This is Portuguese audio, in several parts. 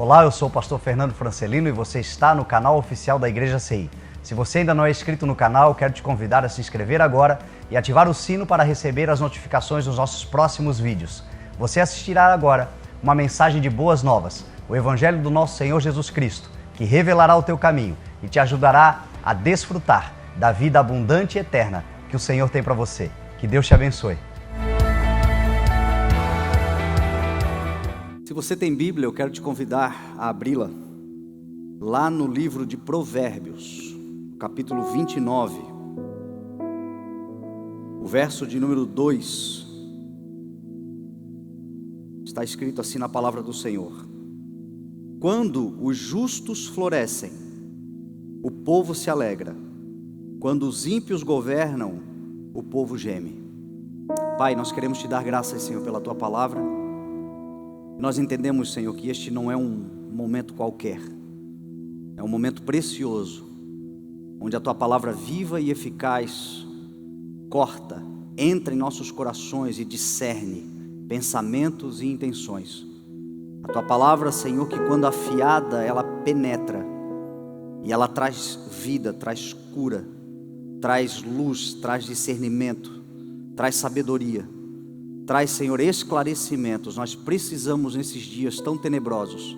Olá, eu sou o pastor Fernando Francelino e você está no canal oficial da Igreja CI. Se você ainda não é inscrito no canal, quero te convidar a se inscrever agora e ativar o sino para receber as notificações dos nossos próximos vídeos. Você assistirá agora uma mensagem de boas novas, o Evangelho do nosso Senhor Jesus Cristo, que revelará o teu caminho e te ajudará a desfrutar da vida abundante e eterna que o Senhor tem para você. Que Deus te abençoe. Se você tem Bíblia, eu quero te convidar a abri-la lá no livro de Provérbios, capítulo 29, o verso de número 2, está escrito assim na palavra do Senhor: quando os justos florescem, o povo se alegra, quando os ímpios governam, o povo geme. Pai, nós queremos te dar graças, Senhor, pela tua palavra. Nós entendemos, Senhor, que este não é um momento qualquer, é um momento precioso, onde a tua palavra viva e eficaz corta, entra em nossos corações e discerne pensamentos e intenções. A tua palavra, Senhor, que quando afiada, ela penetra e ela traz vida, traz cura, traz luz, traz discernimento, traz sabedoria. Traz, Senhor, esclarecimentos. Nós precisamos nesses dias tão tenebrosos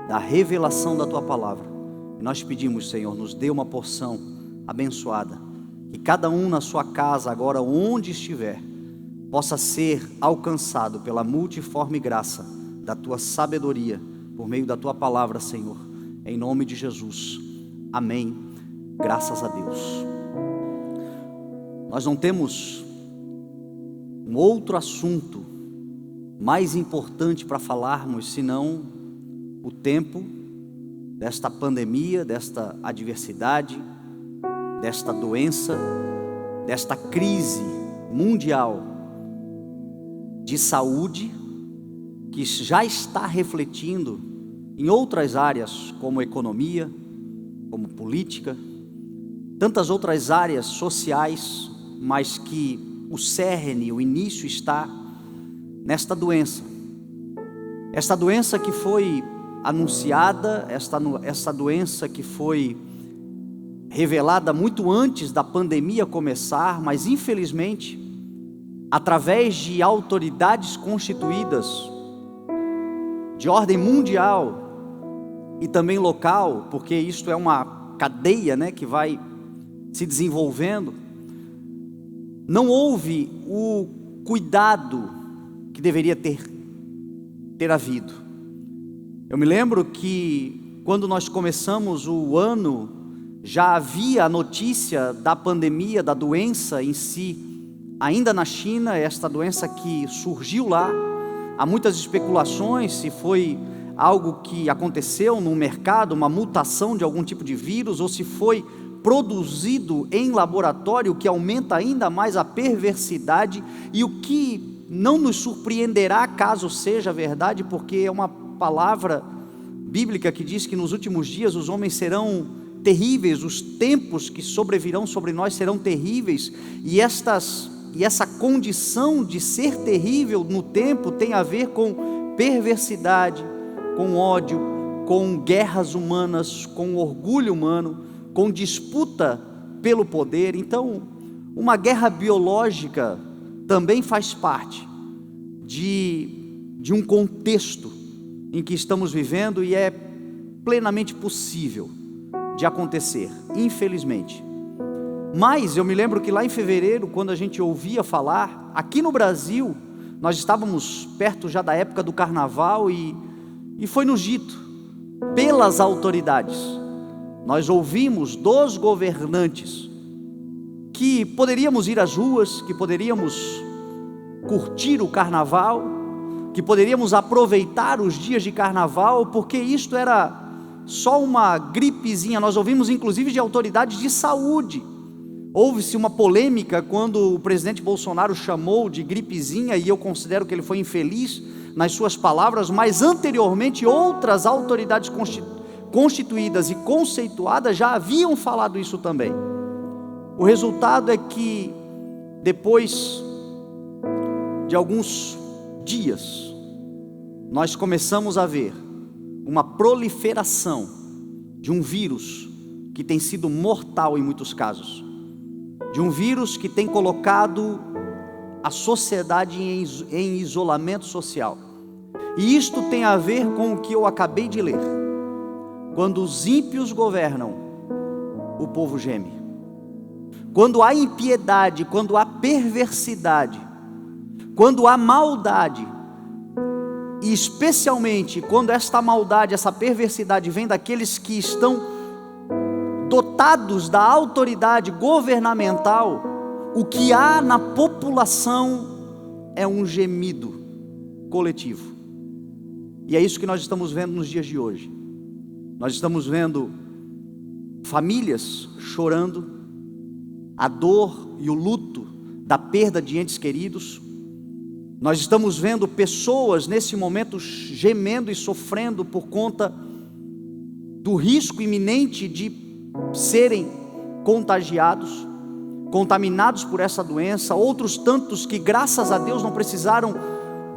da revelação da tua palavra. E nós pedimos, Senhor, nos dê uma porção abençoada, que cada um na sua casa, agora onde estiver, possa ser alcançado pela multiforme graça da tua sabedoria, por meio da tua palavra, Senhor, em nome de Jesus, amém, graças a Deus. Nós não temos um outro assunto mais importante para falarmos, senão o tempo desta pandemia, desta adversidade, desta doença, desta crise mundial de saúde, que já está refletindo em outras áreas, como economia, como política, tantas outras áreas sociais, mas que o cerne, o início está nesta doença. Esta doença que foi anunciada, essa doença que foi revelada muito antes da pandemia começar, mas infelizmente, através de autoridades constituídas de ordem mundial e também local, porque isto é uma cadeia, que vai se desenvolvendo, não houve o cuidado que deveria ter havido. Eu me lembro que quando nós começamos o ano, já havia a notícia da pandemia, da doença em si, ainda na China, esta doença que surgiu lá. Há muitas especulações se foi algo que aconteceu no mercado, uma mutação de algum tipo de vírus, ou se foi produzido em laboratório, que aumenta ainda mais a perversidade, e o que não nos surpreenderá caso seja verdade, porque é uma palavra bíblica que diz que nos últimos dias os homens serão terríveis, os tempos que sobrevirão sobre nós serão terríveis, e essa condição de ser terrível no tempo tem a ver com perversidade, com ódio, com guerras humanas, com orgulho humano, com disputa pelo poder. Então, uma guerra biológica também faz parte de um contexto em que estamos vivendo, e é plenamente possível de acontecer, infelizmente. Mas eu me lembro que lá em fevereiro, quando a gente ouvia falar, aqui no Brasil, nós estávamos perto já da época do carnaval, e foi nos dito pelas autoridades, nós ouvimos dos governantes que poderíamos ir às ruas, que poderíamos curtir o carnaval, que poderíamos aproveitar os dias de carnaval, porque isto era só uma gripezinha. Nós ouvimos inclusive de autoridades de saúde. Houve-se uma polêmica quando o presidente Bolsonaro chamou de gripezinha, e eu considero que ele foi infeliz nas suas palavras, mas anteriormente outras autoridades constituídas e conceituadas já haviam falado isso também. O resultado é que depois de alguns dias, nós começamos a ver uma proliferação de um vírus que tem sido mortal em muitos casos, de um vírus que tem colocado a sociedade em isolamento social. E isto tem a ver com o que eu acabei de ler. Quando os ímpios governam, o povo geme. Quando há impiedade, quando há perversidade, quando há maldade, e especialmente quando esta maldade, essa perversidade vem daqueles que estão dotados da autoridade governamental, o que há na população é um gemido coletivo. E é isso que nós estamos vendo nos dias de hoje. Nós estamos vendo famílias chorando a dor e o luto da perda de entes queridos. Nós estamos vendo pessoas nesse momento gemendo e sofrendo por conta do risco iminente de serem contagiados, contaminados por essa doença. Outros tantos que, graças a Deus, não precisaram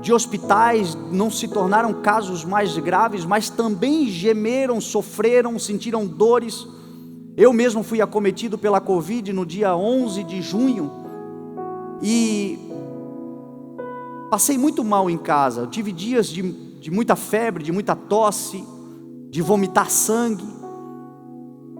de hospitais, não se tornaram casos mais graves, mas também gemeram, sofreram, sentiram dores. Eu mesmo fui acometido pela Covid no dia 11 de junho e passei muito mal em casa. Eu tive dias de muita febre, de muita tosse, de vomitar sangue.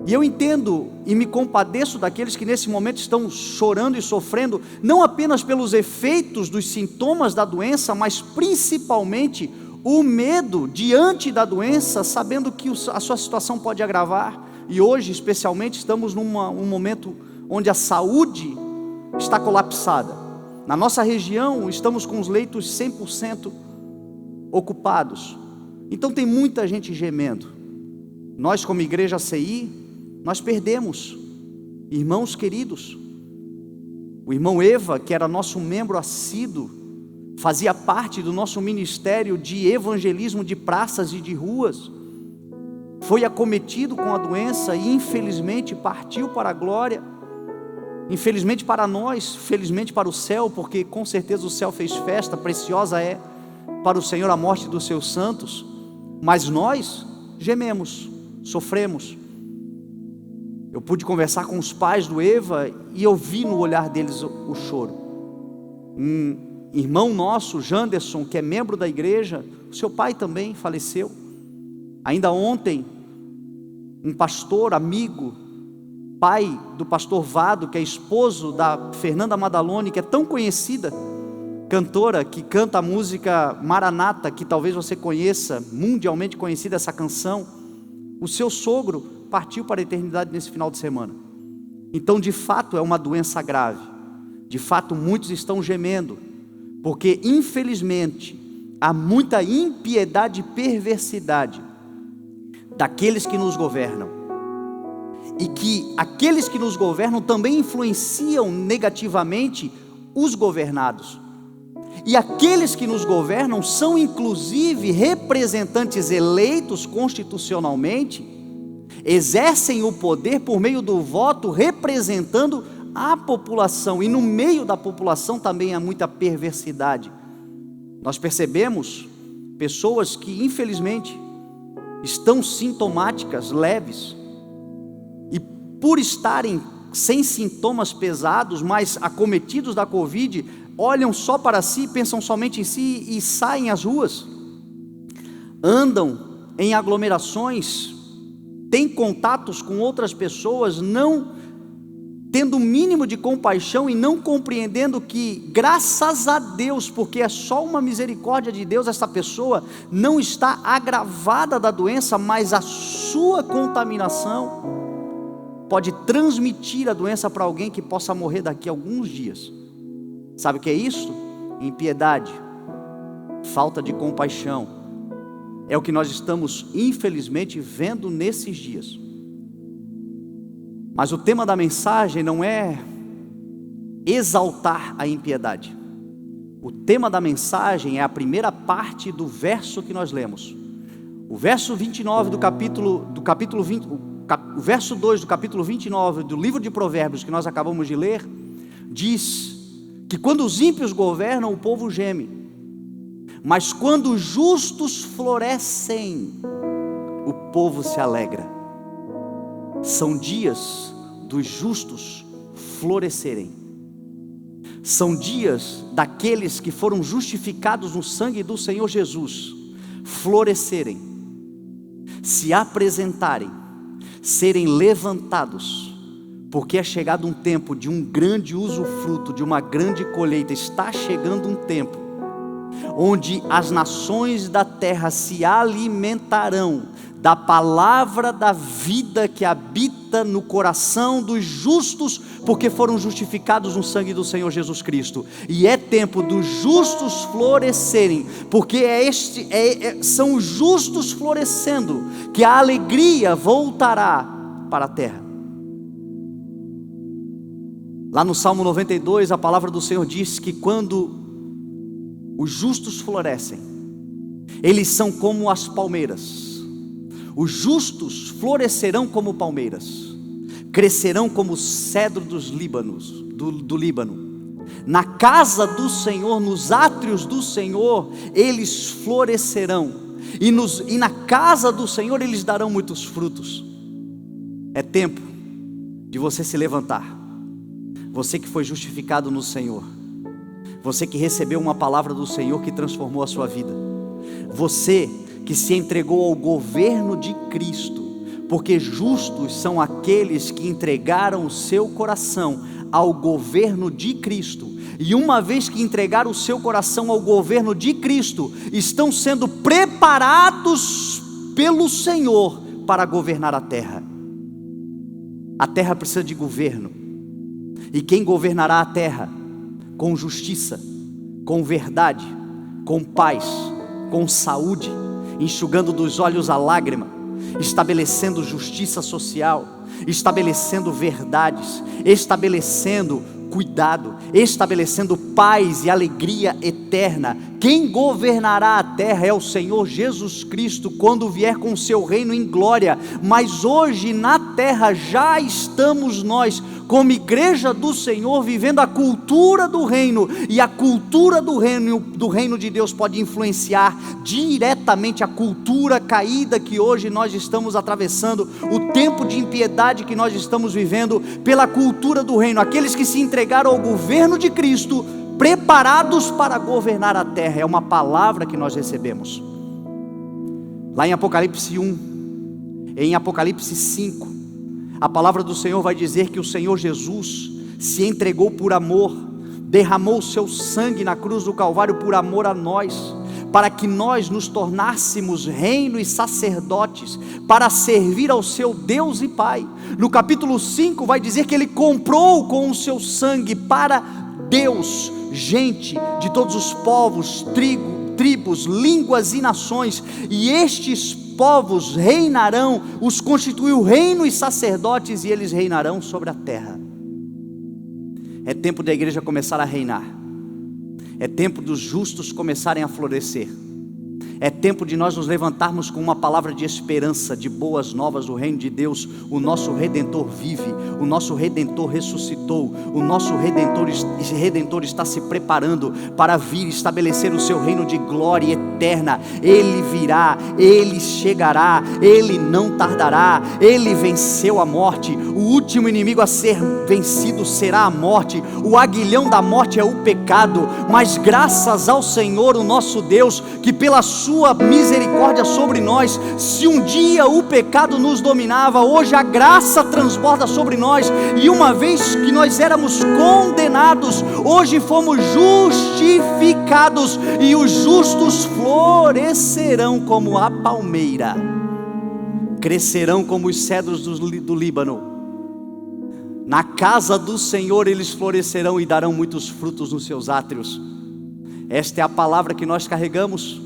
E eu entendo e me compadeço daqueles que nesse momento estão chorando e sofrendo, não apenas pelos efeitos dos sintomas da doença, mas principalmente o medo diante da doença, sabendo que a sua situação pode agravar. E hoje, especialmente, estamos num momento onde a saúde está colapsada. Na nossa região, estamos com os leitos 100% ocupados. Então tem muita gente gemendo. Nós, como Igreja CI, nós perdemos irmãos queridos. O irmão Eva, que era nosso membro assíduo, fazia parte do nosso ministério de evangelismo de praças e de ruas, foi acometido com a doença e infelizmente partiu para a glória. Infelizmente para nós, felizmente para o céu, porque com certeza o céu fez festa, preciosa é para o Senhor a morte dos seus santos. Mas nós gememos, sofremos. Eu pude conversar com os pais do Eva e eu vi no olhar deles o choro. Um irmão nosso, Janderson, que é membro da igreja, o seu pai também faleceu. Ainda ontem, um pastor amigo, pai do pastor Vado, que é esposo da Fernanda Madaloni, que é tão conhecida, cantora, que canta a música Maranata, que talvez você conheça, mundialmente conhecida essa canção. O seu sogro partiu para a eternidade nesse final de semana. Então, de fato, é uma doença grave. De fato, muitos estão gemendo, porque infelizmente há muita impiedade e perversidade daqueles que nos governam, e que aqueles que nos governam também influenciam negativamente os governados. E aqueles que nos governam são inclusive representantes eleitos constitucionalmente, exercem o poder por meio do voto, representando a população, e no meio da população também há muita perversidade. Nós percebemos pessoas que infelizmente estão sintomáticas leves, e por estarem sem sintomas pesados, mas acometidos da Covid, olham só para si, pensam somente em si e saem às ruas, andam em aglomerações, têm contatos com outras pessoas, não tendo o mínimo de compaixão e não compreendendo que, graças a Deus, porque é só uma misericórdia de Deus, essa pessoa não está agravada da doença, mas a sua contaminação pode transmitir a doença para alguém que possa morrer daqui a alguns dias. Sabe o que é isso? Impiedade, falta de compaixão, é o que nós estamos infelizmente vendo nesses dias. Mas o tema da mensagem não é exaltar a impiedade. O tema da mensagem é a primeira parte do verso que nós lemos. O verso 29 do capítulo 20, o verso 2 do capítulo 29 do livro de Provérbios que nós acabamos de ler, diz que quando os ímpios governam, o povo geme, mas quando os justos florescem, povo se alegra. São dias dos justos florescerem. São dias daqueles que foram justificados no sangue do Senhor Jesus florescerem, se apresentarem, serem levantados, porque é chegado um tempo de um grande usufruto, de uma grande colheita. Está chegando um tempo onde as nações da terra se alimentarão da palavra da vida que habita no coração dos justos, porque foram justificados no sangue do Senhor Jesus Cristo. E é tempo dos justos florescerem, porque são os justos florescendo que a alegria voltará para a terra. Lá no Salmo 92, a palavra do Senhor diz que quando os justos florescem, eles são como as palmeiras. Os justos florescerão como palmeiras, crescerão como o cedro do Líbano. Na casa do Senhor, nos átrios do Senhor, eles florescerão. E na casa do Senhor eles darão muitos frutos. É tempo de você se levantar. Você que foi justificado no Senhor, você que recebeu uma palavra do Senhor que transformou a sua vida, você que se entregou ao governo de Cristo, porque justos são aqueles que entregaram o seu coração ao governo de Cristo, e uma vez que entregaram o seu coração ao governo de Cristo, estão sendo preparados pelo Senhor para governar a terra. A terra precisa de governo, e quem governará a terra? Com justiça, com verdade, com paz, com saúde, enxugando dos olhos a lágrima, estabelecendo justiça social, estabelecendo verdades, estabelecendo cuidado, estabelecendo paz e alegria eterna. Quem governará a terra é o Senhor Jesus Cristo, quando vier com o seu reino em glória. Mas hoje na terra já estamos nós, como igreja do Senhor, vivendo a cultura do reino, e a cultura do reino de Deus pode influenciar diretamente a cultura caída que hoje nós estamos atravessando, o tempo de impiedade que nós estamos vivendo. Pela cultura do reino, aqueles que se entregaram ao governo de Cristo, preparados para governar a terra. É uma palavra que nós recebemos lá em Apocalipse 1, em Apocalipse 5, a palavra do Senhor vai dizer que o Senhor Jesus se entregou por amor, derramou o seu sangue na cruz do Calvário por amor a nós, para que nós nos tornássemos reino e sacerdotes, para servir ao seu Deus e Pai. No capítulo 5 vai dizer que Ele comprou com o seu sangue para Deus gente de todos os povos, tribos, línguas e nações, e estes povos reinarão, os constituiu reino e sacerdotes, e eles reinarão sobre a terra. É tempo da igreja começar a reinar, é tempo dos justos começarem a florescer, é tempo de nós nos levantarmos com uma palavra de esperança, de boas novas do reino de Deus. O nosso Redentor vive, o nosso Redentor ressuscitou, o nosso Redentor está se preparando para vir estabelecer o seu reino de glória eterna. Ele virá, Ele chegará, Ele não tardará. Ele venceu a morte, o último inimigo a ser vencido será a morte. O aguilhão da morte é o pecado, mas graças ao Senhor, o nosso Deus, que pela sua misericórdia sobre nós, se um dia o pecado nos dominava, hoje a graça transborda sobre nós, e uma vez que nós éramos condenados, hoje fomos justificados, e os justos florescerão como a palmeira, crescerão como os cedros do Líbano. Na casa do Senhor eles florescerão e darão muitos frutos nos seus átrios. Esta é a palavra que nós carregamos,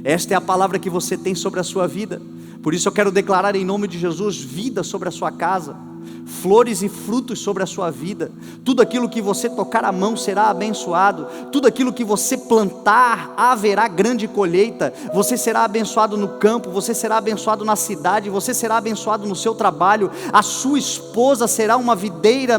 esta é a palavra que você tem sobre a sua vida. Por isso eu quero declarar em nome de Jesus vida sobre a sua casa, flores e frutos sobre a sua vida. Tudo aquilo que você tocar a mão será abençoado, tudo aquilo que você plantar haverá grande colheita. Você será abençoado no campo, você será abençoado na cidade, você será abençoado no seu trabalho. A sua esposa será uma videira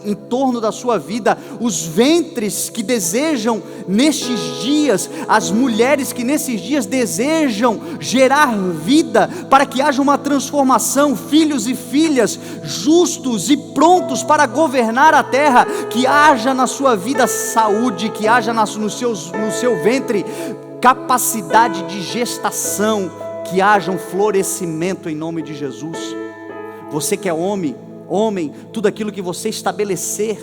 em torno da sua vida, os ventres que desejam nestes dias, as mulheres que nesses dias desejam gerar vida, para que haja uma transformação, filhos e filhas justos e prontos para governar a terra, que haja na sua vida saúde, que haja no seu ventre capacidade de gestação, que haja um florescimento em nome de Jesus. Você que é homem, tudo aquilo que você estabelecer,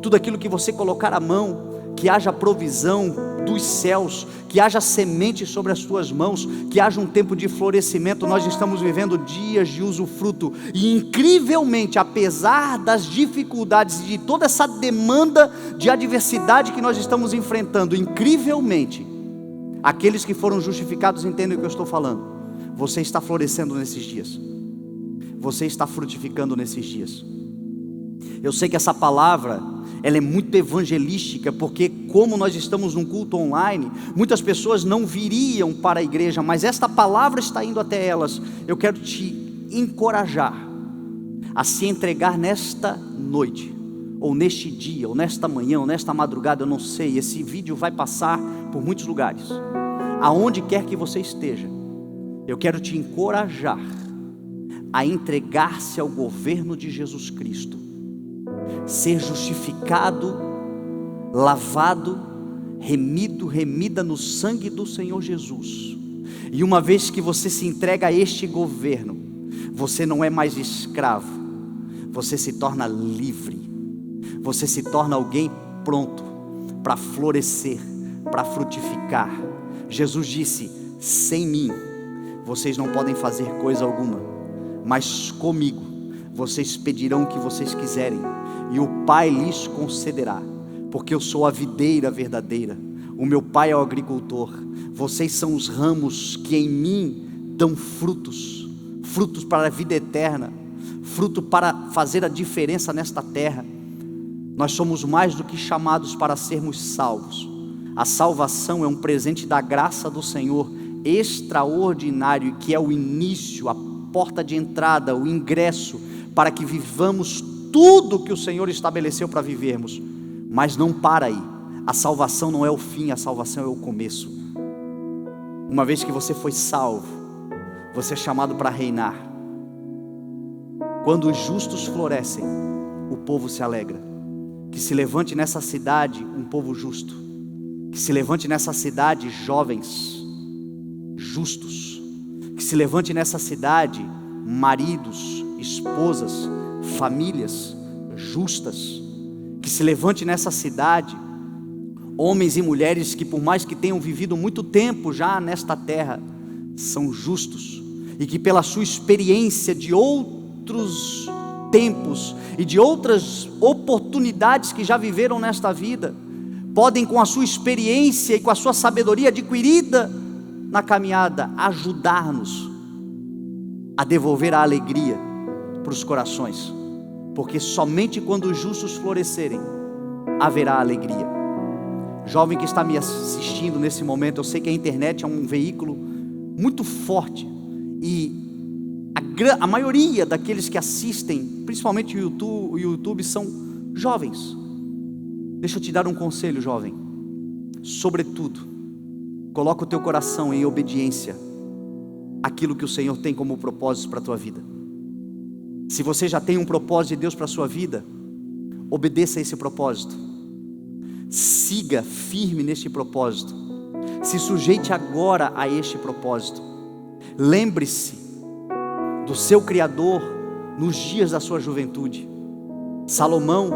tudo aquilo que você colocar a mão, que haja provisão dos céus, que haja semente sobre as tuas mãos, que haja um tempo de florescimento. Nós estamos vivendo dias de usufruto, e incrivelmente, apesar das dificuldades e de toda essa demanda de adversidade que nós estamos enfrentando, incrivelmente, aqueles que foram justificados entendem o que eu estou falando. Você está florescendo nesses dias, você está frutificando nesses dias. Eu sei que essa palavra, ela é muito evangelística, porque como nós estamos num culto online, muitas pessoas não viriam para a igreja, mas esta palavra está indo até elas. Eu quero te encorajar a se entregar nesta noite, ou neste dia, ou nesta manhã, ou nesta madrugada, eu não sei. Esse vídeo vai passar por muitos lugares, aonde quer que você esteja. Eu quero te encorajar a entregar-se ao governo de Jesus Cristo, ser justificado, lavado, remida no sangue do Senhor Jesus. E uma vez que você se entrega a este governo, você não é mais escravo, você se torna livre, você se torna alguém pronto para florescer, para frutificar. Jesus disse: sem mim vocês não podem fazer coisa alguma, mas comigo vocês pedirão o que vocês quiserem, e o Pai lhes concederá, porque eu sou a videira verdadeira, o meu Pai é o agricultor, vocês são os ramos que em mim dão frutos para a vida eterna, fruto para fazer a diferença nesta terra. Nós somos mais do que chamados para sermos salvos. A salvação é um presente da graça do Senhor, extraordinário, que é o início, a porta de entrada, o ingresso, para que vivamos tudo que o Senhor estabeleceu para vivermos. Mas não para aí. A salvação não é o fim, a salvação é o começo. Uma vez que você foi salvo, você é chamado para reinar. Quando os justos florescem, o povo se alegra. Que se levante nessa cidade um povo justo, que se levante nessa cidade jovens justos, que se levante nessa cidade maridos, esposas, famílias justas, que se levante nessa cidade homens e mulheres que, por mais que tenham vivido muito tempo já nesta terra, são justos, e que pela sua experiência de outros tempos e de outras oportunidades que já viveram nesta vida, podem, com a sua experiência e com a sua sabedoria adquirida na caminhada, ajudar-nos a devolver a alegria para os corações, porque somente quando os justos florescerem, haverá alegria. Jovem que está me assistindo nesse momento, eu sei que a internet é um veículo muito forte, e a maioria daqueles que assistem, principalmente o YouTube, são jovens. Deixa eu te dar um conselho, jovem. Sobretudo, coloca o teu coração em obediência àquilo que o Senhor tem como propósito para a tua vida. Se você já tem um propósito de Deus para a sua vida, obedeça a esse propósito. Siga firme neste propósito. Se sujeite agora a este propósito. Lembre-se do seu Criador nos dias da sua juventude. Salomão,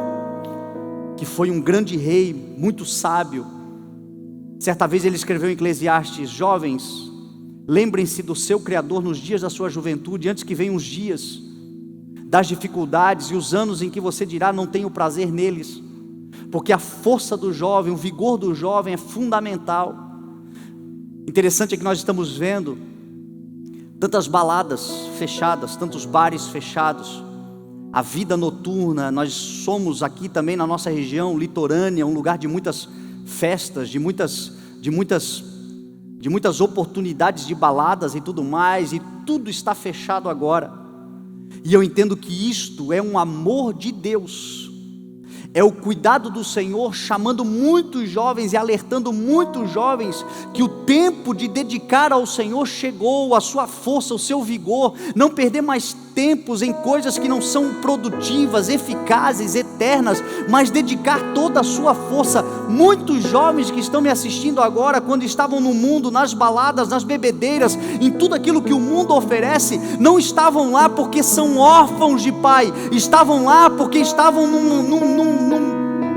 que foi um grande rei, muito sábio, certa vez ele escreveu em Eclesiastes: jovens, lembrem-se do seu Criador nos dias da sua juventude, antes que venham os dias das dificuldades e os anos em que você dirá: não tenho prazer neles. Porque a força do jovem, o vigor do jovem é fundamental. Interessante é que nós estamos vendo tantas baladas fechadas, tantos bares fechados, a vida noturna. Nós somos aqui também na nossa região litorânea um lugar de muitas festas, de muitas oportunidades de baladas e tudo mais, e tudo está fechado agora. E eu entendo que isto é um amor de Deus É o cuidado do Senhor chamando muitos jovens e alertando muitos jovens que o tempo de dedicar ao Senhor chegou, a sua força, o seu vigor, não perder mais tempos em coisas que não são produtivas, eficazes, eternas, mas dedicar toda a sua força. Muitos jovens que estão me assistindo agora, quando estavam no mundo, nas baladas, nas bebedeiras, em tudo aquilo que o mundo oferece, não estavam lá porque são órfãos de pai, estavam lá porque estavam num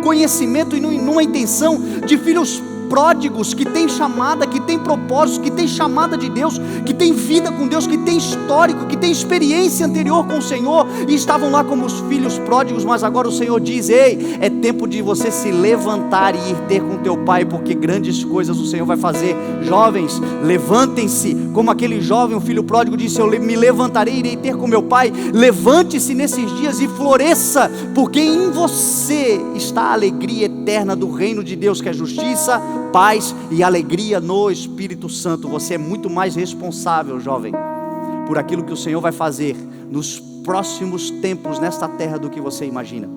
conhecimento e numa intenção de filhos pródigos, que tem chamada, que tem propósito, que tem chamada de Deus, que tem vida com Deus, que tem histórico, que tem experiência anterior com o Senhor, e estavam lá como os filhos pródigos. Mas agora o Senhor diz: ei, é tempo de você se levantar e ir ter com teu pai, porque grandes coisas o Senhor vai fazer. Jovens, levantem-se, como aquele jovem, o filho pródigo disse: eu me levantarei e irei ter com meu pai. Levante-se nesses dias e floresça, porque em você está a alegria eterna do reino de Deus, que é justiça, paz e alegria no Espírito Santo. Você é muito mais responsável, jovem, por aquilo que o Senhor vai fazer nos próximos tempos nesta terra do que você imagina.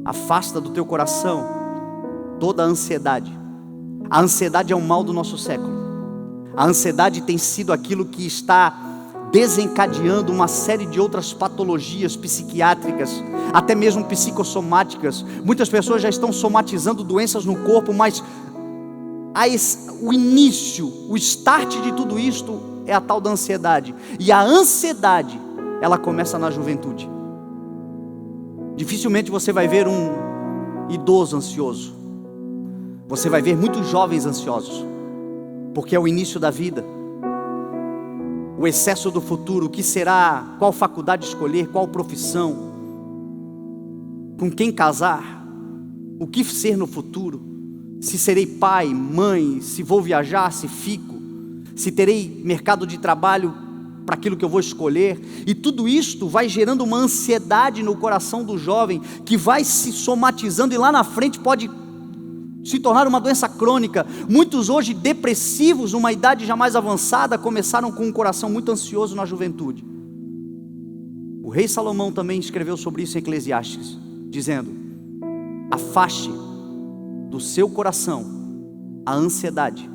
Afasta do teu coração toda a ansiedade. A ansiedade é um mal do nosso século. A ansiedade tem sido aquilo que está desencadeando uma série de outras patologias psiquiátricas, até mesmo psicossomáticas. Muitas pessoas já estão somatizando doenças no corpo, mas o início, o start de tudo isto é a tal da ansiedade. E a ansiedade, ela começa na juventude. Dificilmente você vai ver um idoso ansioso. Você vai ver muitos jovens ansiosos, porque é o início da vida. O excesso do futuro, o que será, qual faculdade escolher, qual profissão, com quem casar, o que ser no futuro, se serei pai, mãe, se vou viajar, se fico, se terei mercado de trabalho para aquilo que eu vou escolher. E tudo isto vai gerando uma ansiedade no coração do jovem, que vai se somatizando e lá na frente pode se tornar uma doença crônica. Muitos hoje depressivos, numa idade já mais avançada, começaram com um coração muito ansioso na juventude. O rei Salomão também escreveu sobre isso em Eclesiastes, dizendo: afaste do seu coração a ansiedade,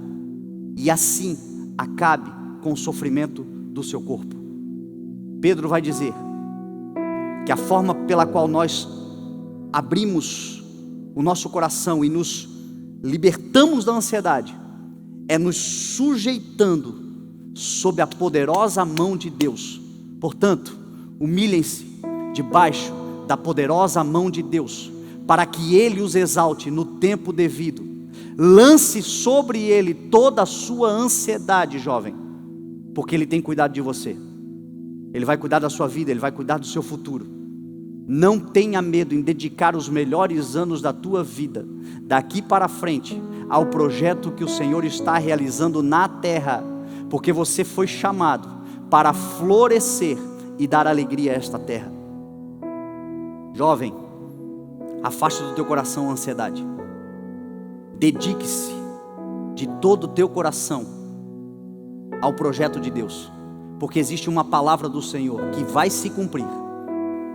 e assim acabe com o sofrimento do seu corpo. Pedro vai dizer que a forma pela qual nós abrimos o nosso coração e nos libertamos da ansiedade é nos sujeitando sob a poderosa mão de Deus. Portanto, humilhem-se debaixo da poderosa mão de Deus, para que Ele os exalte no tempo devido. Lance sobre Ele toda a sua ansiedade, jovem, porque Ele tem cuidado de você. Ele vai cuidar da sua vida, Ele vai cuidar do seu futuro. Não tenha medo em dedicar os melhores anos da tua vida, daqui para frente, ao projeto que o Senhor está realizando na terra, porque você foi chamado para florescer e dar alegria a esta terra. Jovem, afaste do teu coração a ansiedade. Dedique-se de todo o teu coração ao projeto de Deus, porque existe uma palavra do Senhor que vai se cumprir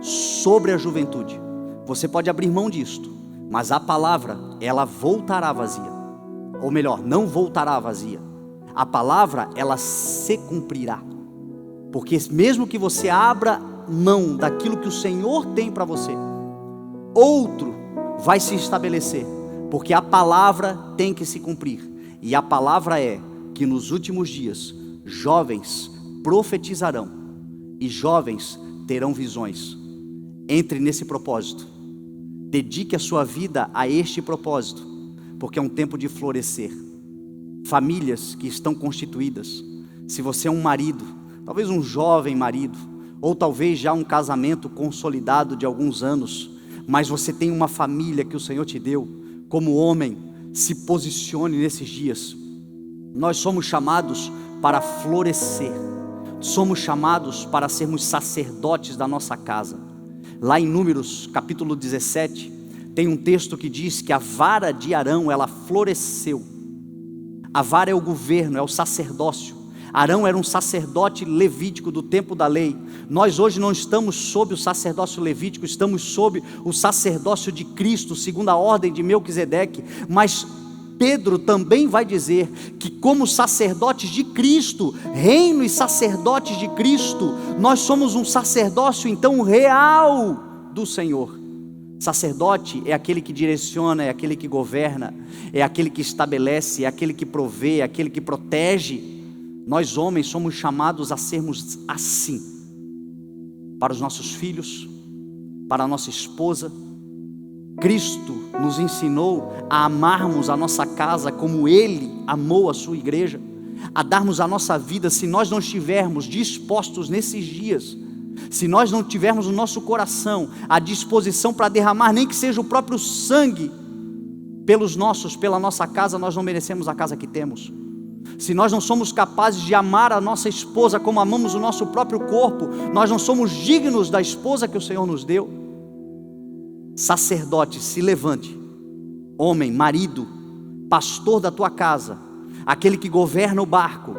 sobre a juventude. Você pode abrir mão disto, mas a palavra, ela voltará vazia. Ou melhor, não voltará vazia. A palavra, ela se cumprirá. Porque mesmo que você abra mão daquilo que o Senhor tem para você, outro vai se estabelecer, porque a palavra tem que se cumprir. E a palavra é que nos últimos dias jovens profetizarão e jovens terão visões. Entre nesse propósito, dedique a sua vida a este propósito, porque é um tempo de florescer. Famílias que estão constituídas, se você é um marido, talvez um jovem marido, ou talvez já um casamento consolidado de alguns anos, mas você tem uma família que o Senhor te deu, como homem, se posicione nesses dias. Nós somos chamados para florescer, somos chamados para sermos sacerdotes da nossa casa. Lá em Números capítulo 17, tem um texto que diz que a vara de Arão, ela floresceu. A vara é o governo, é o sacerdócio. Arão era um sacerdote levítico do tempo da lei. Nós hoje não estamos sob o sacerdócio levítico, estamos sob o sacerdócio de Cristo, segundo a ordem de Melquisedeque. Mas Pedro também vai dizer que, como sacerdotes de Cristo, reino e sacerdotes de Cristo, nós somos um sacerdócio então real do Senhor. Sacerdote é aquele que direciona, é aquele que governa, é aquele que estabelece, é aquele que provê, é aquele que protege. Nós homens somos chamados a sermos assim, para os nossos filhos, para a nossa esposa. Cristo nos ensinou a amarmos a nossa casa como Ele amou a sua igreja, a darmos a nossa vida. Se nós não estivermos dispostos nesses dias, se nós não tivermos no nosso coração a disposição para derramar, nem que seja o próprio sangue, pela nossa casa, nós não merecemos a casa que temos. Se nós não somos capazes de amar a nossa esposa como amamos o nosso próprio corpo, nós não somos dignos da esposa que o Senhor nos deu. Sacerdote, se levante. Homem, marido, pastor da tua casa, aquele que governa o barco,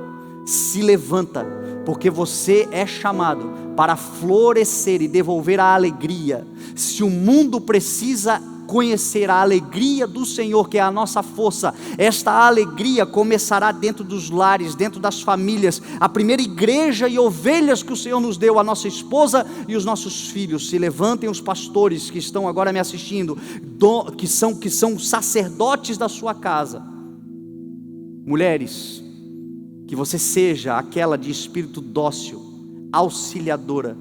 se levanta, porque você é chamado para florescer e devolver a alegria. Se o mundo precisa conhecer a alegria do Senhor, que é a nossa força, esta alegria começará dentro dos lares, dentro das famílias. A primeira igreja e ovelhas que o Senhor nos deu, a nossa esposa e os nossos filhos. Se levantem os pastores que estão agora me assistindo, que são sacerdotes da sua casa. Mulheres, que você seja aquela de espírito dócil, auxiliadora,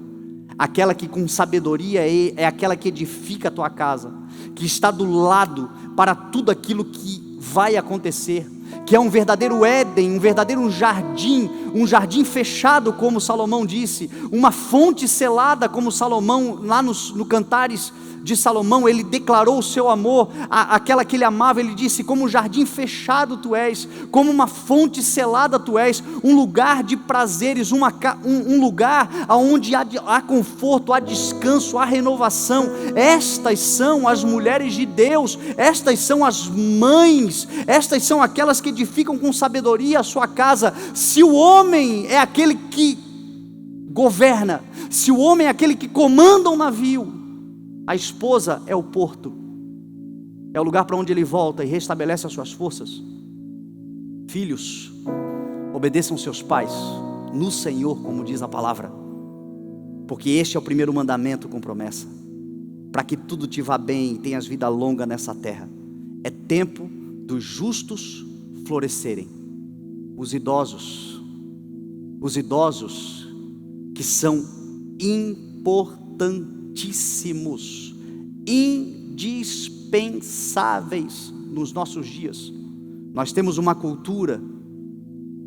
aquela que com sabedoria é aquela que edifica a tua casa, que está do lado para tudo aquilo que vai acontecer, que é um verdadeiro Éden, um verdadeiro jardim, um jardim fechado, como Salomão disse, uma fonte selada, como Salomão, lá no Cantares de Salomão, ele declarou o seu amor, aquela que ele amava. Ele disse: como um jardim fechado tu és, como uma fonte selada tu és, um lugar de prazeres, um lugar onde há conforto, há descanso, há renovação. Estas são as mulheres de Deus, estas são as mães, estas são aquelas que edificam com sabedoria a sua casa. Se o homem é aquele que governa, se o homem é aquele que comanda um navio, a esposa é o porto, é o lugar para onde ele volta e restabelece as suas forças. Filhos, obedeçam seus pais no Senhor, como diz a palavra, porque este é o primeiro mandamento com promessa, para que tudo te vá bem e tenhas vida longa nessa terra. É tempo dos justos florescerem. Os idosos que são importantíssimos, indispensáveis nos nossos dias. Nós temos uma cultura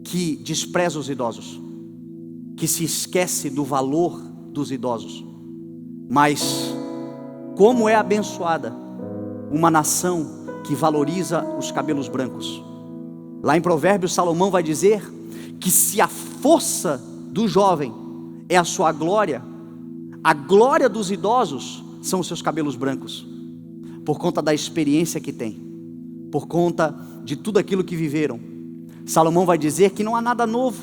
que despreza os idosos, que se esquece do valor dos idosos. Mas como é abençoada uma nação que valoriza os cabelos brancos. Lá em Provérbios, Salomão vai dizer que se a força do jovem é a sua glória, a glória dos idosos são os seus cabelos brancos, por conta da experiência que tem, por conta de tudo aquilo que viveram. Salomão vai dizer que não há nada novo,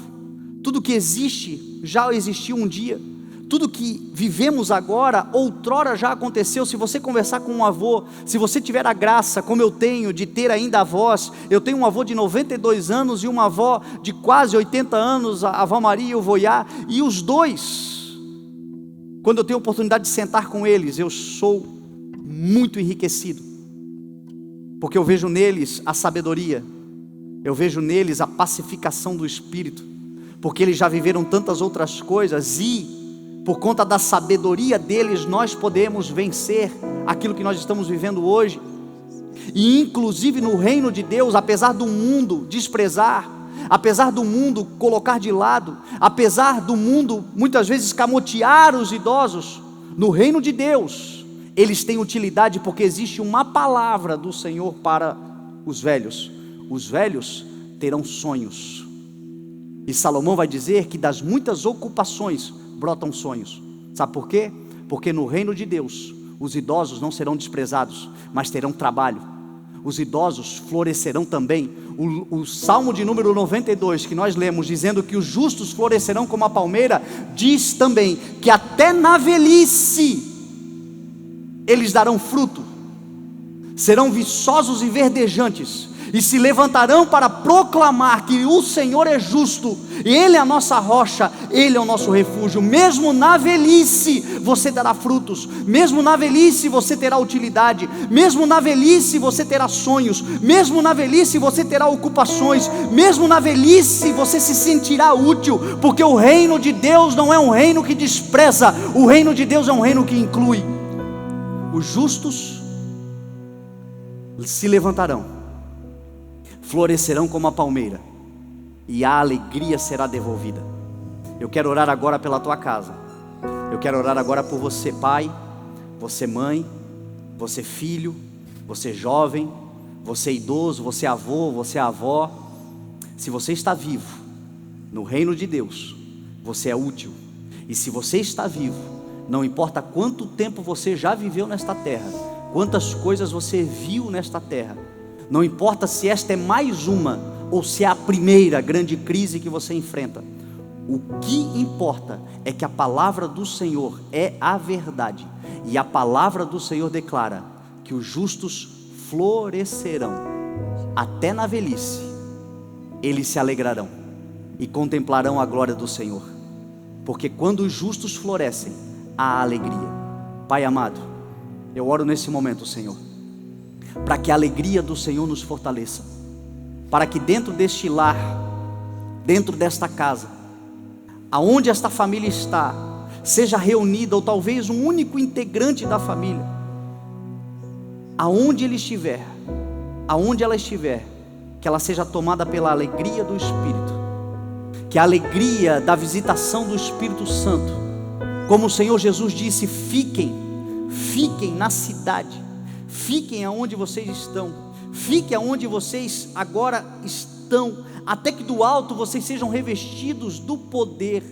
tudo que existe já existiu um dia, tudo que vivemos agora, outrora já aconteceu. Se você conversar com um avô, se você tiver a graça, como eu tenho, de ter ainda avós, eu tenho um avô de 92 anos e uma avó de quase 80 anos, a avó Maria e o Voiá, e os dois, quando eu tenho a oportunidade de sentar com eles, eu sou muito enriquecido, porque eu vejo neles a sabedoria, eu vejo neles a pacificação do espírito, porque eles já viveram tantas outras coisas, e por conta da sabedoria deles, nós podemos vencer aquilo que nós estamos vivendo hoje. E inclusive no reino de Deus, apesar do mundo desprezar, apesar do mundo colocar de lado, apesar do mundo muitas vezes escamotear os idosos, no reino de Deus, eles têm utilidade, porque existe uma palavra do Senhor para os velhos. Os velhos terão sonhos. E Salomão vai dizer que das muitas ocupações brotam sonhos. Sabe por quê? Porque no reino de Deus, os idosos não serão desprezados, mas terão trabalho. os idosos florescerão também. O Salmo de número 92, que nós lemos, dizendo que os justos florescerão como a palmeira, diz também que até na velhice eles darão fruto, serão viçosos e verdejantes, e se levantarão para proclamar que o Senhor é justo, Ele é a nossa rocha, Ele é o nosso refúgio. Mesmo na velhice você dará frutos, mesmo na velhice você terá utilidade, mesmo na velhice você terá sonhos, mesmo na velhice você terá ocupações, mesmo na velhice você se sentirá útil, porque o reino de Deus não é um reino que despreza, o reino de Deus é um reino que inclui. Os justos se levantarão, florescerão como a palmeira, e a alegria será devolvida. Eu quero orar agora pela tua casa. Eu quero orar agora por você, pai, você mãe, você filho, você jovem, você idoso, você avô, você avó. Se você está vivo no reino de Deus, você é útil. E se você está vivo, não importa quanto tempo você já viveu nesta terra, quantas coisas você viu nesta terra, não importa se esta é mais uma ou se é a primeira grande crise que você enfrenta, o que importa é que a palavra do Senhor é a verdade, e a palavra do Senhor declara que os justos florescerão até na velhice, eles se alegrarão e contemplarão a glória do Senhor, porque quando os justos florescem, há alegria. Pai amado, eu oro nesse momento, Senhor, para que a alegria do Senhor nos fortaleça, para que dentro deste lar, dentro desta casa, aonde esta família está, seja reunida, ou talvez um único integrante da família, aonde ele estiver, aonde ela estiver, que ela seja tomada pela alegria do Espírito, que a alegria da visitação do Espírito Santo, como o Senhor Jesus disse, fiquem na cidade, fiquem aonde vocês estão, fiquem aonde vocês agora estão, até que do alto vocês sejam revestidos do poder.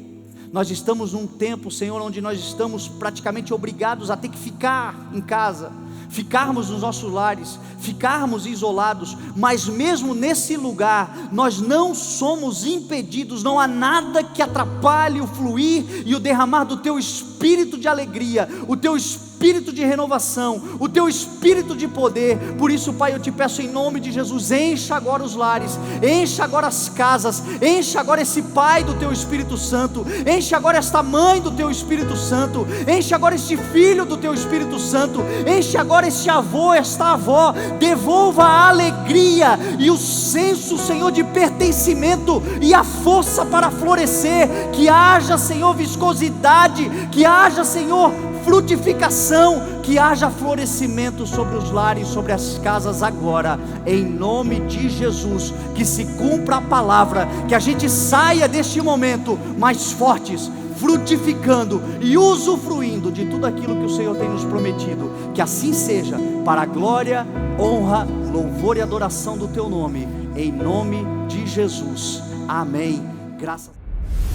Nós estamos num tempo, Senhor, onde nós estamos praticamente obrigados a ter que ficar em casa, ficarmos nos nossos lares, ficarmos isolados, mas mesmo nesse lugar, nós não somos impedidos, não há nada que atrapalhe o fluir e o derramar do Teu Espírito de alegria, o Teu Espírito de renovação, o Teu Espírito de poder. Por isso, Pai, eu te peço em nome de Jesus, encha agora os lares, encha agora as casas, encha agora esse Pai do Teu Espírito Santo, encha agora esta mãe do Teu Espírito Santo, enche agora este filho do Teu Espírito Santo, enche agora este avô, esta avó, devolva a alegria e o senso, Senhor, de pertencimento e a força para florescer, que haja, Senhor, viscosidade, que haja, Senhor, frutificação, que haja florescimento sobre os lares, sobre as casas agora, em nome de Jesus, que se cumpra a palavra, que a gente saia deste momento mais fortes, frutificando e usufruindo de tudo aquilo que o Senhor tem nos prometido. Que assim seja, para a glória, honra, louvor e adoração do Teu nome, em nome de Jesus, amém. Graças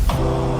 a Deus.